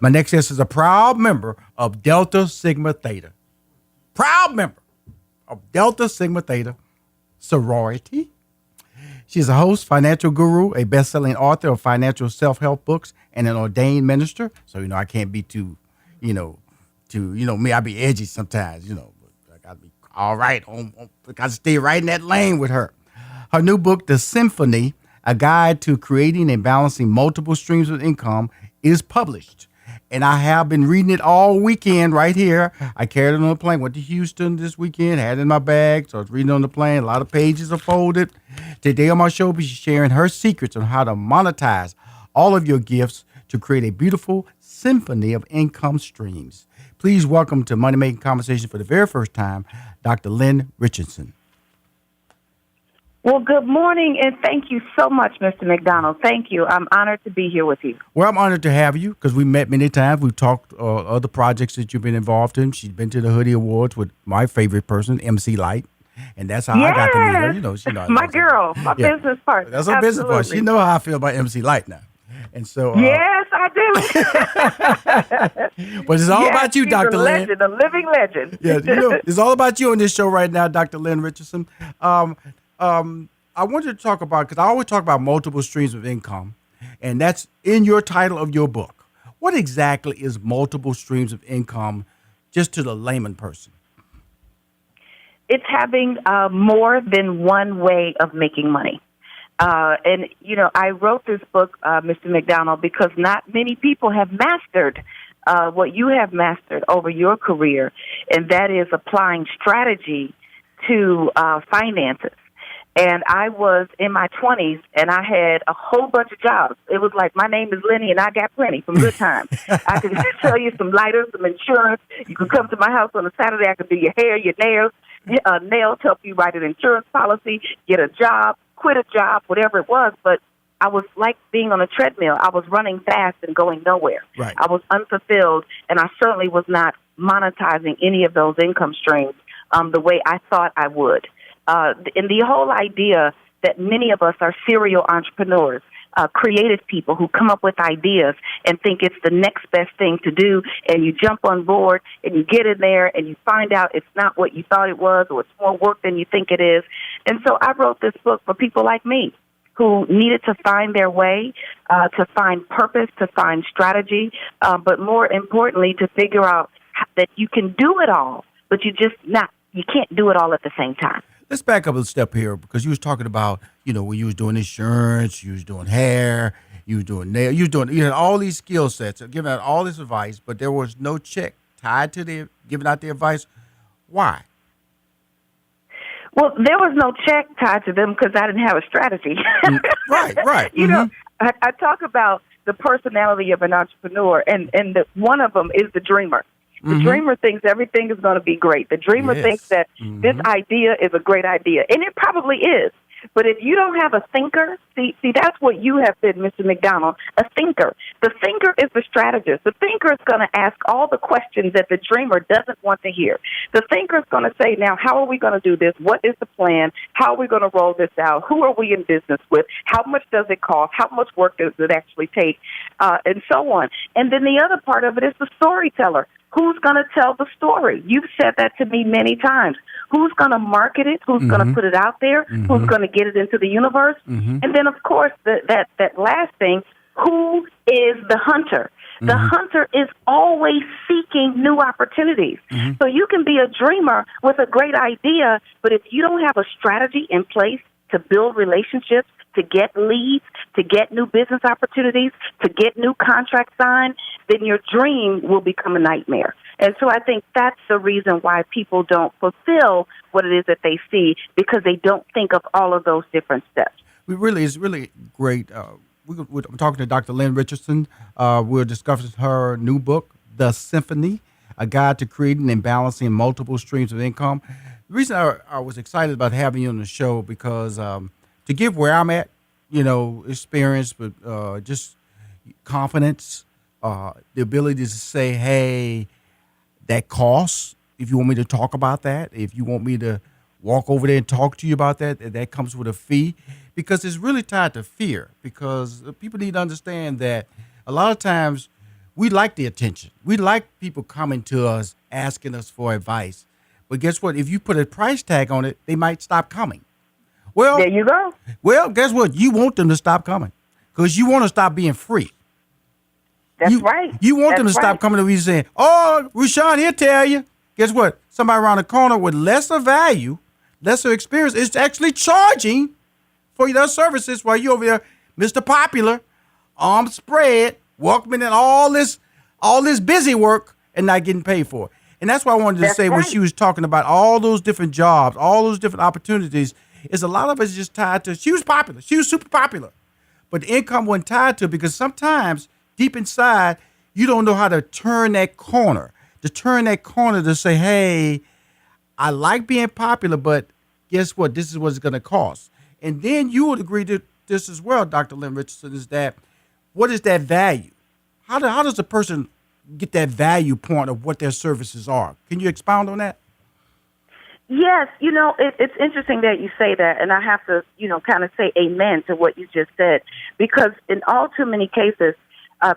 My next guest is a proud member of Delta Sigma Theta. Proud member of Delta Sigma Theta sorority. She's a host, financial guru, a best-selling author of financial self-help books, and an ordained minister. So, I can't be too, me, I be edgy sometimes, but I got to be all right. I got to stay right in that lane with her. Her new book, The Symphony, A Guide to Creating and Balancing Multiple Streams of Income, is published. And I have been reading it all weekend right here. I carried it on the plane. Went to Houston this weekend, had it in my bag. So I was reading on the plane. A lot of pages are folded. Today on my show, she's sharing her secrets on how to monetize all of your gifts to create a beautiful symphony of income streams. Please welcome to Money Making Conversation for the very first time, Dr. Lynn Richardson. Well, good morning, and thank you so much, Mr. McDonald. Thank you. I'm honored to be here with you. Well, I'm honored to have you because we met many times. We've talked other projects that you've been involved in. She's been to the Hoodie Awards with my favorite person, MC Light, and that's how I got to meet her. She knows my girl, my business partner. That's her business partner. She knows how I feel about MC Light now. And so, yes, I do. But it's all about you, Dr. Lynn. Legend, a living legend. Yeah, it's all about you on this show right now, Dr. Lynn Richardson. I wanted to talk about, because I always talk about multiple streams of income, and that's in your title of your book. What exactly is multiple streams of income, just to the layman person? It's having more than one way of making money. I wrote this book, Mr. McDonald, because not many people have mastered what you have mastered over your career, and that is applying strategy to finances. And I was in my 20s, and I had a whole bunch of jobs. It was like, my name is Lenny, and I got plenty from Good Times. I could sell you some lighters, some insurance. You could come to my house on a Saturday. I could do your hair, your nails, help you write an insurance policy, get a job, quit a job, whatever it was. But I was like being on a treadmill. I was running fast and going nowhere. Right. I was unfulfilled, and I certainly was not monetizing any of those income streams the way I thought I would. And the whole idea that many of us are serial entrepreneurs, creative people who come up with ideas and think it's the next best thing to do, and you jump on board and you get in there and you find out it's not what you thought it was, or it's more work than you think it is. And so I wrote this book for people like me who needed to find their way, to find purpose, to find strategy, but more importantly, to figure out that you can do it all, but you can't do it all at the same time. Let's back up a step here, because you was talking about, when you was doing insurance, you was doing hair, you was doing nail, you had all these skill sets, giving out all this advice, but there was no check tied to giving out the advice. Why? Well, there was no check tied to them because I didn't have a strategy. Right. I talk about the personality of an entrepreneur, and one of them is the dreamer. The dreamer thinks everything is going to be great. The dreamer thinks that this idea is a great idea, and it probably is. But if you don't have a thinker, see, that's what you have been, Mr. McDonald, a thinker. The thinker is the strategist. The thinker is going to ask all the questions that the dreamer doesn't want to hear. The thinker is going to say, now, how are we going to do this? What is the plan? How are we going to roll this out? Who are we in business with? How much does it cost? How much work does it actually take? And so on. And then the other part of it is the storyteller. Who's going to tell the story? You've said that to me many times. Who's going to market it? Who's going to put it out there? Who's going to get it into the universe? And then, of course, that last thing, who is the hunter? The hunter is always seeking new opportunities. So you can be a dreamer with a great idea, but if you don't have a strategy in place to build relationships, to get leads, to get new business opportunities, to get new contracts signed, then your dream will become a nightmare. And so I think that's the reason why people don't fulfill what it is that they see, because they don't think of all of those different steps. It's really great. I'm talking to Dr. Lynn Richardson. We're discussing her new book, The Symphony, A Guide to Creating and Balancing Multiple Streams of Income. The reason I was excited about having you on the show, because to give where I'm at, experience, but just confidence, the ability to say, hey, that costs. If you want me to talk about that, if you want me to walk over there and talk to you about that comes with a fee, because it's really tied to fear. Because people need to understand that a lot of times we like the attention. We like people coming to us, asking us for advice. But guess what? If you put a price tag on it, they might stop coming. Well, There you go. well, guess what? You want them to stop coming because you want to stop being free. That's you, right. You want them to That's stop right. coming to you saying, "Oh, Rushion, he'll tell you." Guess what? Somebody around the corner with lesser value, lesser experience is actually charging for their services while you over there, Mr. Popular, arms spread, Walkman, and all this busy work and not getting paid for it. And that's why I wanted to That's say when right. she was talking about all those different jobs, all those different opportunities, is a lot of it's just tied to she was popular. She was super popular. But the income wasn't tied to it because sometimes deep inside, you don't know how to turn that corner. To say, hey, I like being popular, but guess what? This is what it's going to cost. And then you would agree to this as well, Dr. Lynn Richardson, is that what is that value? How does a person get that value point of what their services are? Can you expound on that? Yes, it's interesting that you say that, and I have to, kind of say amen to what you just said, because in all too many cases,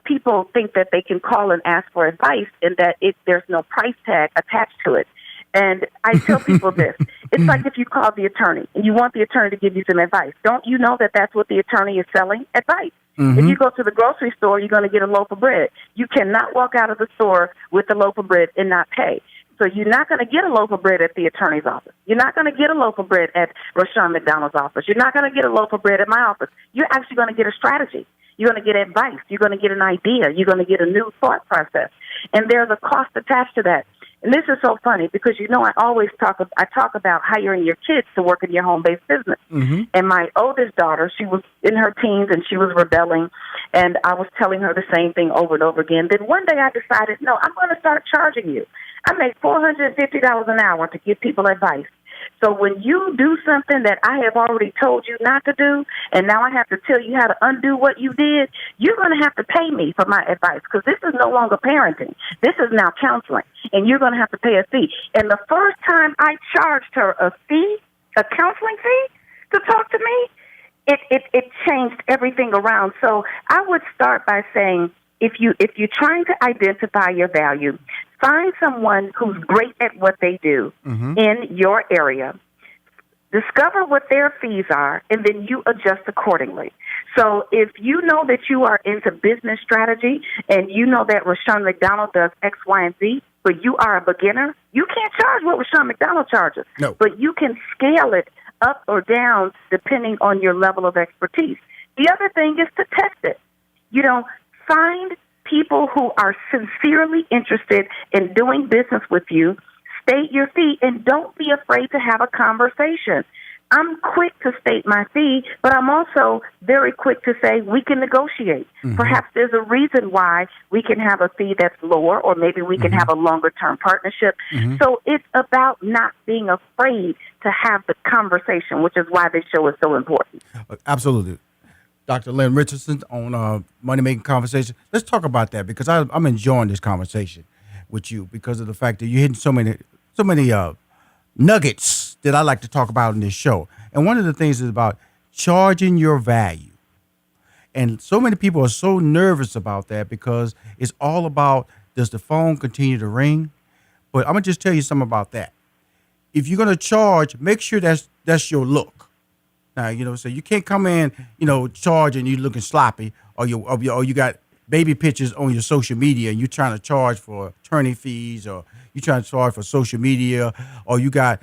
people think that they can call and ask for advice and that there's no price tag attached to it. And I tell people this. It's like if you call the attorney and you want the attorney to give you some advice. Don't you know that that's what the attorney is selling? Advice. Mm-hmm. If you go to the grocery store, you're going to get a loaf of bread. You cannot walk out of the store with a loaf of bread and not pay. So you're not going to get a loaf of bread at the attorney's office. You're not going to get a loaf of bread at Rushion McDonald's office. You're not going to get a loaf of bread at my office. You're actually going to get a strategy. You're going to get advice. You're going to get an idea. You're going to get a new thought process. And there's a cost attached to that. And this is so funny because, I always talk about hiring your kids to work in your home-based business. Mm-hmm. And my oldest daughter, she was in her teens and she was rebelling. And I was telling her the same thing over and over again. Then one day I decided, no, I'm going to start charging you. I make $450 an hour to give people advice. So when you do something that I have already told you not to do, and now I have to tell you how to undo what you did, you're going to have to pay me for my advice because this is no longer parenting. This is now counseling, and you're going to have to pay a fee. And the first time I charged her a fee, a counseling fee, to talk to me, it changed everything around. So I would start by saying, if you're trying to identify your value, find someone who's great at what they do in your area. Discover what their fees are, and then you adjust accordingly. So if you know that you are into business strategy and you know that Rushion McDonald does X, Y, and Z, but you are a beginner, you can't charge what Rushion McDonald charges. No. But you can scale it up or down depending on your level of expertise. The other thing is to test it. Find people who are sincerely interested in doing business with you, state your fee, and don't be afraid to have a conversation. I'm quick to state my fee, but I'm also very quick to say we can negotiate. Mm-hmm. Perhaps there's a reason why we can have a fee that's lower, or maybe we can have a longer-term partnership. Mm-hmm. So it's about not being afraid to have the conversation, which is why this show is so important. Absolutely. Dr. Lynn Richardson on Money Making Conversation. Let's talk about that because I'm enjoying this conversation with you because of the fact that you're hitting so many nuggets that I like to talk about in this show. And one of the things is about charging your value. And so many people are so nervous about that because it's all about, does the phone continue to ring? But I'm going to just tell you something about that. If you're going to charge, make sure that's your look. Now, so you can't come in, charge and you looking sloppy, or you got baby pictures on your social media and you're trying to charge for attorney fees, or you trying to charge for social media, or you got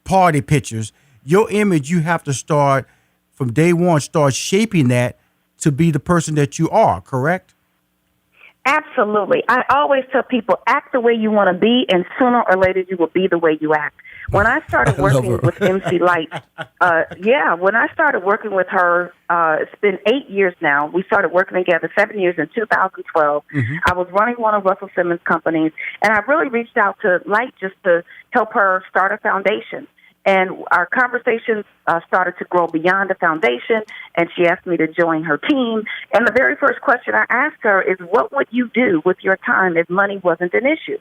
party pictures. Your image, you have to start from day one, start shaping that to be the person that you are, correct? Absolutely. I always tell people, act the way you want to be, and sooner or later you will be the way you act. When I started working with MC Light, when I started working with her, it's been 8 years now. We started working together 7 years in 2012. Mm-hmm. I was running one of Russell Simmons' companies, and I really reached out to Light just to help her start a foundation. And our conversations started to grow beyond the foundation, and she asked me to join her team. And the very first question I asked her is, what would you do with your time if money wasn't an issue?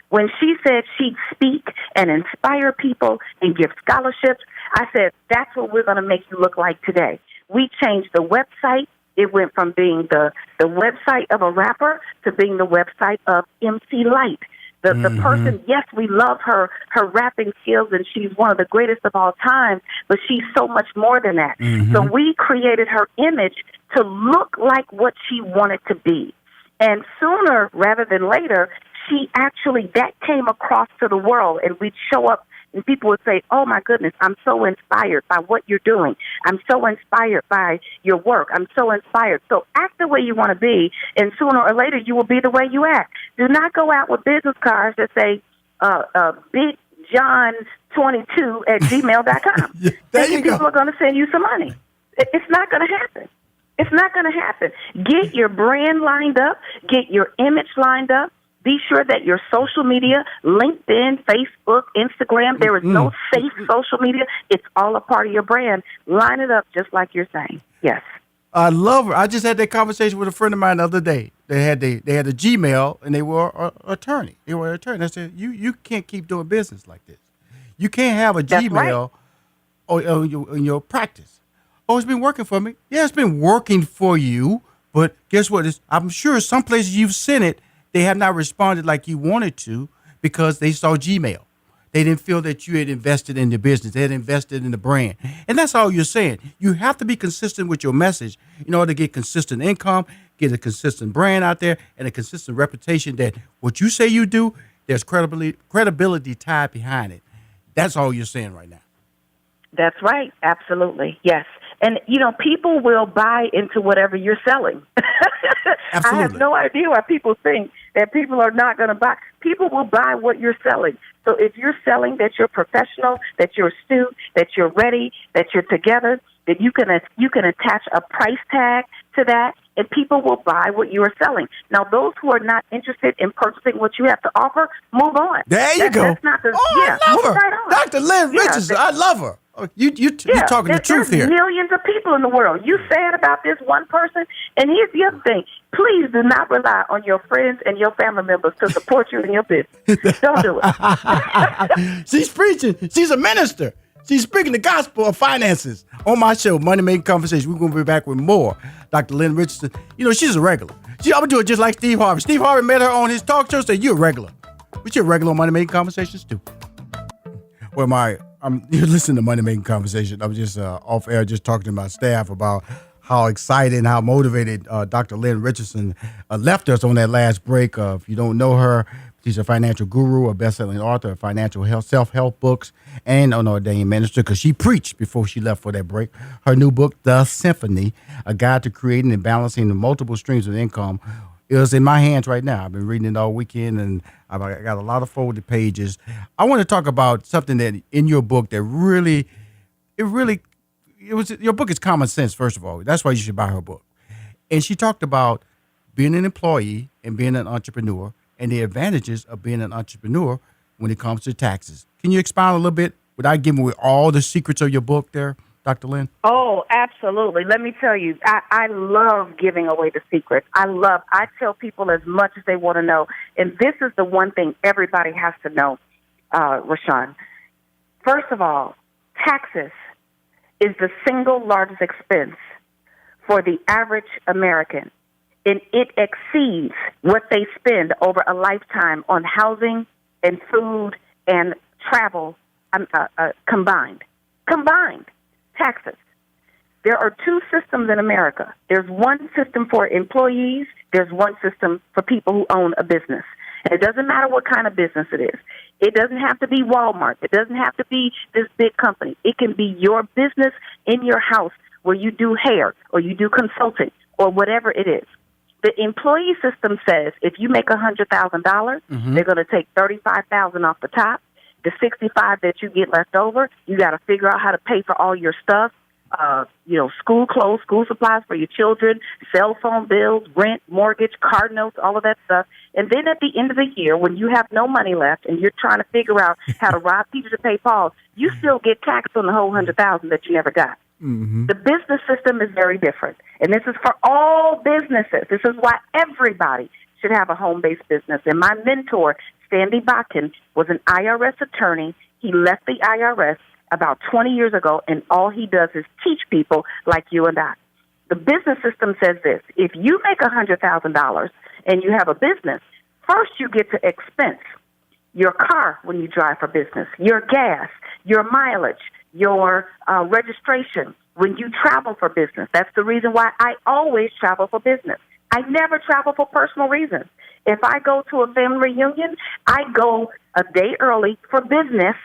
When she said she'd speak and inspire people and give scholarships, I said, that's what we're going to make you look like today. We changed the website. It went from being the website of a rapper to being the website of MC Light. The person, yes, we love her rapping skills, and she's one of the greatest of all time, but she's so much more than that. So we created her image to look like what she wanted to be. And sooner rather than later, that came across to the world, and we'd show up and people would say, oh, my goodness, I'm so inspired by what you're doing. I'm so inspired by your work. I'm so inspired. So act the way you want to be, and sooner or later you will be the way you act. Do not go out with business cards that say BigJohn22@gmail.com. Thinking people are going to send you some money. It's not going to happen. It's not going to happen. Get your brand lined up. Get your image lined up. Be sure that your social media, LinkedIn, Facebook, Instagram, there is no safe social media. It's all a part of your brand. Line it up just like you're saying. Yes. I love her. I just had that conversation with a friend of mine the other day. They had a Gmail, and they were an attorney. They were an attorney. I said, you can't keep doing business like this. You can't have a Gmail in your practice. Oh, it's been working for me. Yeah, it's been working for you, but guess what? I'm sure some places you've sent it, they have not responded like you wanted to because they saw Gmail. They didn't feel that you had invested in the business. They had invested in the brand. And that's all you're saying. You have to be consistent with your message in order to get consistent income, get a consistent brand out there, and a consistent reputation that what you say you do, there's credibility tied behind it. That's all you're saying right now. That's right. Absolutely. Yes. And, people will buy into whatever you're selling. Absolutely. I have no idea why people think that people are not going to buy. People will buy what you're selling. So if you're selling that you're professional, that you're astute, that you're ready, that you're together, that you can attach a price tag to that, and people will buy what you are selling. Now, those who are not interested in purchasing what you have to offer, move on. There you go. That's not I love her. Right on. Dr. Lynn Richardson, I love her. You're talking the truth here. There's millions of people in the world. You sad about this one person, and here's the other thing. Please do not rely on your friends and your family members to support you in your business. Don't do it. She's preaching. She's a minister. She's speaking the gospel of finances on my show, Money Making Conversation. We're going to be back with more. Dr. Lynn Richardson, she's a regular. I'm going to do it just like Steve Harvey. Steve Harvey met her on his talk show, said, you're a regular. But you're a regular on Money Making Conversations, too. Well, you're listening to Money Making Conversation. I was just off air, just talking to my staff about how excited and how motivated Dr. Lynn Richardson left us on that last break. If you don't know her, she's a financial guru, a best-selling author of financial self-help books, and an ordained minister because she preached before she left for that break. Her new book, The Symphony, A Guide to Creating and Balancing the Multiple Streams of Income, is in my hands right now. I've been reading it all weekend, and I got a lot of folded pages. I want to talk about something that in your book that your book is common sense, first of all. That's why you should buy her book. And she talked about being an employee and being an entrepreneur and the advantages of being an entrepreneur when it comes to taxes. Can you expound a little bit without giving away all the secrets of your book there, Dr. Lynn? Oh, absolutely. Let me tell you, I love giving away the secrets. I tell people as much as they want to know. And this is the one thing everybody has to know, Rushion. First of all, taxes is the single largest expense for the average American. And it exceeds what they spend over a lifetime on housing and food and travel combined. Combined. Taxes. There are two systems in America. There's one system for employees. There's one system for people who own a business. And it doesn't matter what kind of business it is. It doesn't have to be Walmart. It doesn't have to be this big company. It can be your business in your house where you do hair or you do consulting or whatever it is. The employee system says if you make $100,000, they're going to take $35,000 off the top. The $65,000 that you get left over, you got to figure out how to pay for all your stuff. School clothes, school supplies for your children, cell phone bills, rent, mortgage, car notes, all of that stuff. And then at the end of the year, when you have no money left and you're trying to figure out how to rob Peter to pay Paul, you still get taxed on the whole $100,000 that you never got. The business system is very different. And this is for all businesses. This is why everybody should have a home-based business. And my mentor, Sandy Bakken, was an IRS attorney. He left the IRS about 20 years ago, and all he does is teach people like you and I. The business system says this: if you make $100,000 and you have a business, first you get to expense your car when you drive for business, your gas, your mileage, your registration when you travel for business. That's the reason why I always travel for business. I never travel for personal reasons. If I go to a family reunion, I go a day early for business.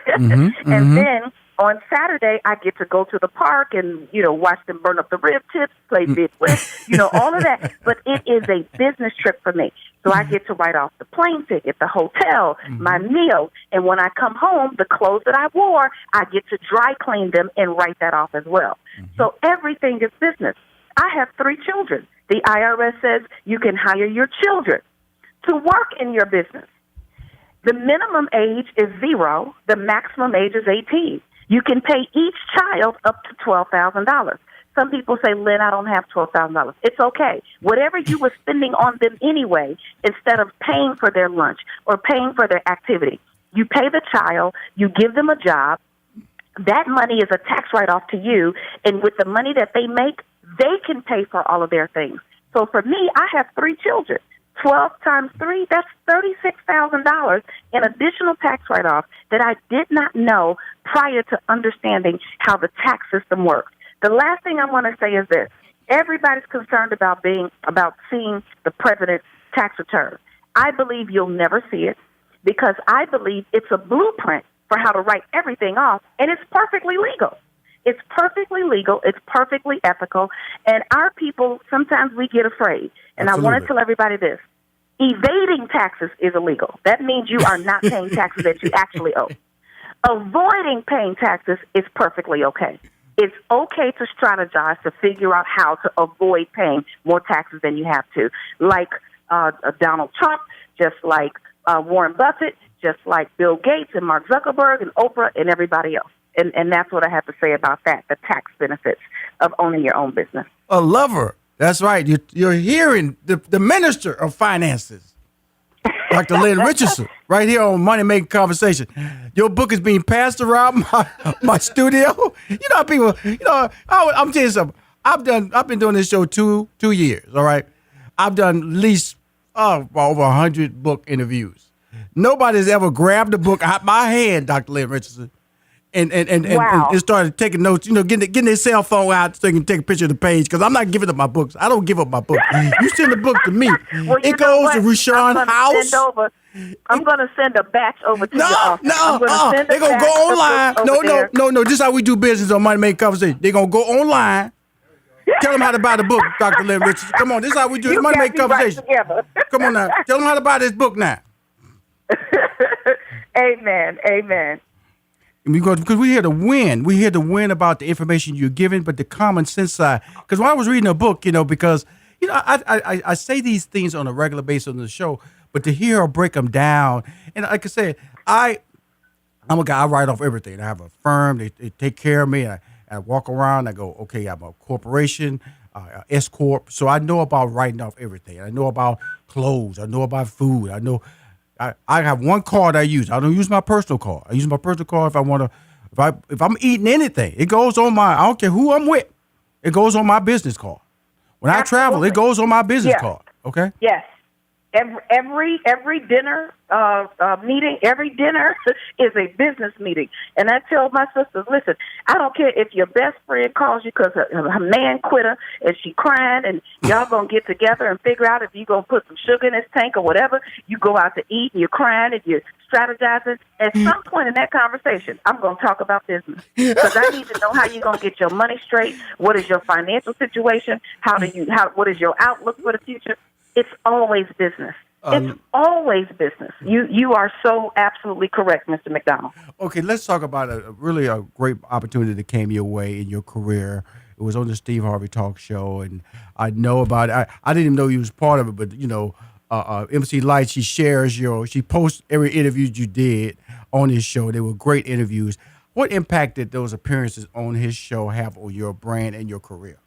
And then on Saturday, I get to go to the park and, watch them burn up the rib tips, play bid whist, all of that. But it is a business trip for me. So I get to write off the plane ticket, the hotel, my meal. And when I come home, the clothes that I wore, I get to dry clean them and write that off as well. So everything is business. I have 3 children. The IRS says you can hire your children to work in your business. The minimum age is 0. The maximum age is 18. You can pay each child up to $12,000. Some people say, Lynn, I don't have $12,000. It's okay. Whatever you were spending on them anyway, instead of paying for their lunch or paying for their activity, you pay the child, you give them a job. That money is a tax write-off to you, and with the money that they make, they can pay for all of their things. So for me, I have 3 children. 12 times 3, that's $36,000 in additional tax write-off that I did not know prior to understanding how the tax system works. The last thing I want to say is this. Everybody's concerned about seeing the president's tax return. I believe you'll never see it because I believe it's a blueprint for how to write everything off, and it's perfectly legal. It's perfectly legal. It's perfectly ethical. And our people, sometimes we get afraid. And Absolutely. I want to tell everybody this. Evading taxes is illegal. That means you are not paying taxes that you actually owe. Avoiding paying taxes is perfectly okay. It's okay to strategize to figure out how to avoid paying more taxes than you have to, like Donald Trump, just like Warren Buffett, just like Bill Gates and Mark Zuckerberg and Oprah and everybody else. And that's what I have to say about that, the tax benefits of owning your own business. A lover. That's right. You're hearing the Minister of Finances, Dr. Lynn Richardson, right here on Money Making Conversation. Your book is being passed around my studio. How people, I'm telling you something. I've been doing this show two years, all right? I've done at least over 100 book interviews. Nobody's ever grabbed a book out my hand, Dr. Lynn Richardson, and started taking notes, getting their cell phone out so they can take a picture of the page, because I'm not giving up my books. I don't give up my book. You send the book to me. It goes to Rushion House. I'm going to send a batch over to your office. They're going to go online. No. This is how we do business on Money Making Conversation. They're going to go online. Tell them how to buy the book, Dr. Lynn Richardson. Come on, this is how we do it. Money Making Conversation. Right. Come on now. Tell them how to buy this book now. Amen. Because we hear the win. We hear the win about the information you're giving, but the common sense side. Because when I was reading a book, because I say these things on a regular basis on the show, but to hear her break them down, and like I said, I'm a guy. I write off everything. I have a firm. They take care of me. I walk around. I go, okay, I'm a corporation, S corp. So I know about writing off everything. I know about clothes. I know about food. I know. I have one card I use. I don't use my personal card. I use my personal card if I'm eating anything. It goes on I don't care who I'm with. It goes on my business card. When I travel, it goes on my business card. Okay? Yes. Every dinner meeting, every dinner is a business meeting. And I tell my sisters, listen, I don't care if your best friend calls you because her man quit her and she crying, and y'all going to get together and figure out if you're going to put some sugar in his tank or whatever. You go out to eat and you're crying and you're strategizing. At some point in that conversation, I'm going to talk about business because I need to know how you're going to get your money straight. What is your financial situation? What is your outlook for the future? It's always business. It's always business. You are so absolutely correct, Mr. McDonald. Okay, let's talk about a great opportunity that came your way in your career. It was on the Steve Harvey talk show, and I know about it. I didn't even know you was part of it, but MC Light, she posts every interview you did on his show. They were great interviews. What impact did those appearances on his show have on your brand and your career?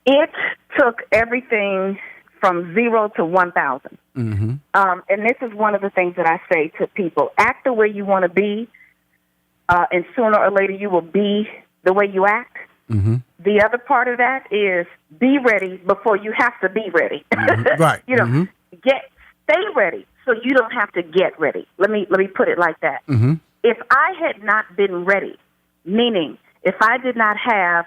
It took everything from 0 to 1,000. Mm-hmm. And this is one of the things that I say to people. Act the way you want to be, and sooner or later you will be the way you act. The other part of that is be ready before you have to be ready. Right. Stay ready so you don't have to get ready. Let me put it like that. If I had not been ready, meaning if I did not have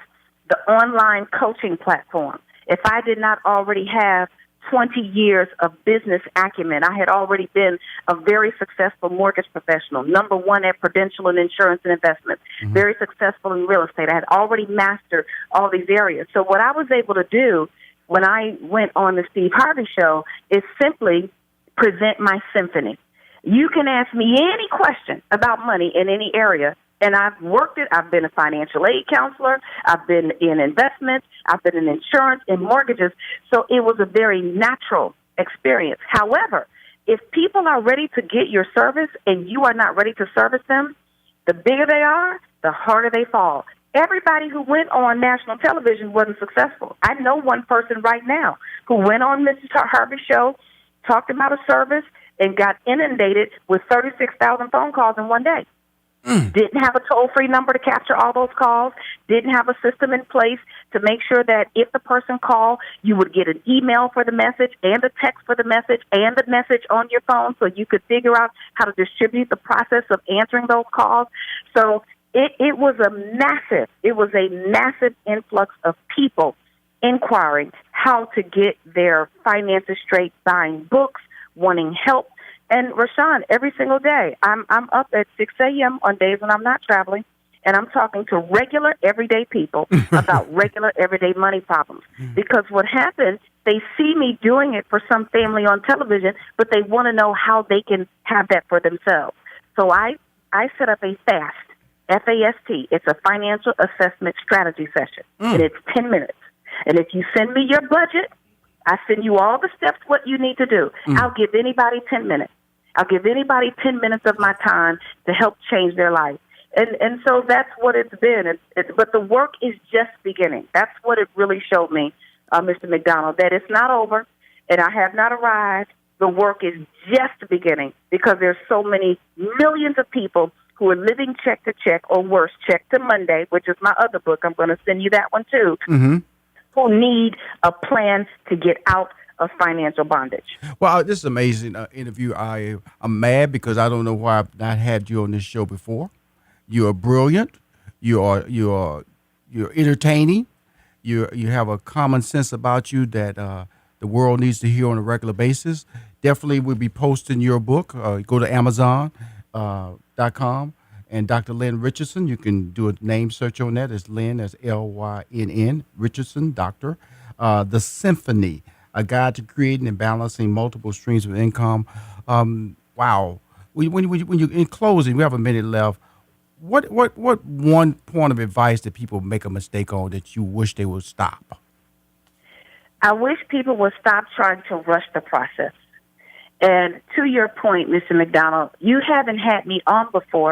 the online coaching platform, if I did not already have 20 years of business acumen, I had already been a very successful mortgage professional, number one at Prudential and insurance and investments, very successful in real estate. I had already mastered all these areas. So what I was able to do when I went on the Steve Harvey show is simply present my symphony. You can ask me any question about money in any area, and I've worked it. I've been a financial aid counselor. I've been in investments. I've been in insurance and mortgages. So it was a very natural experience. However, if people are ready to get your service and you are not ready to service them, the bigger they are, the harder they fall. Everybody who went on national television wasn't successful. I know one person right now who went on Mrs. Harvey's show, talked about a service, and got inundated with 36,000 phone calls in one day. Didn't have a toll-free number to capture all those calls, didn't have a system in place to make sure that if the person called, you would get an email for the message and a text for the message and the message on your phone so you could figure out how to distribute the process of answering those calls. So it was a massive influx of people inquiring how to get their finances straight, buying books, wanting help. And Rushion, every single day, I'm up at 6 a.m. on days when I'm not traveling, and I'm talking to regular, everyday people about regular, everyday money problems. Because what happens, they see me doing it for some family on television, but they want to know how they can have that for themselves. So I set up a FAST, F-A-S-T. It's a financial assessment strategy session, and it's 10 minutes. And if you send me your budget, I send you all the steps, what you need to do. I'll give anybody 10 minutes. I'll give anybody 10 minutes of my time to help change their life. And so that's what it's been. But the work is just beginning. That's what it really showed me, Mr. McDonald, that it's not over and I have not arrived. The work is just beginning because there's so many millions of people who are living check to check or worse, check to Monday, which is my other book. I'm going to send you that one too, who need a plan to get out of financial bondage. Well, this is an amazing interview. I'm mad because I don't know why I've not had you on this show before. You are brilliant. You're entertaining. You have a common sense about you that the world needs to hear on a regular basis. Definitely, we'll be posting your book. Go to Amazon.com and Dr. Lynn Richardson. You can do a name search on that. It's Lynn, that's L-Y-N-N, Richardson, doctor. The Symphony, a guide to creating and balancing multiple streams of income. Wow. When you in closing, we have a minute left. What one point of advice that people make a mistake on that you wish they would stop? I wish people would stop trying to rush the process. And to your point, Mr. McDonald, you haven't had me on before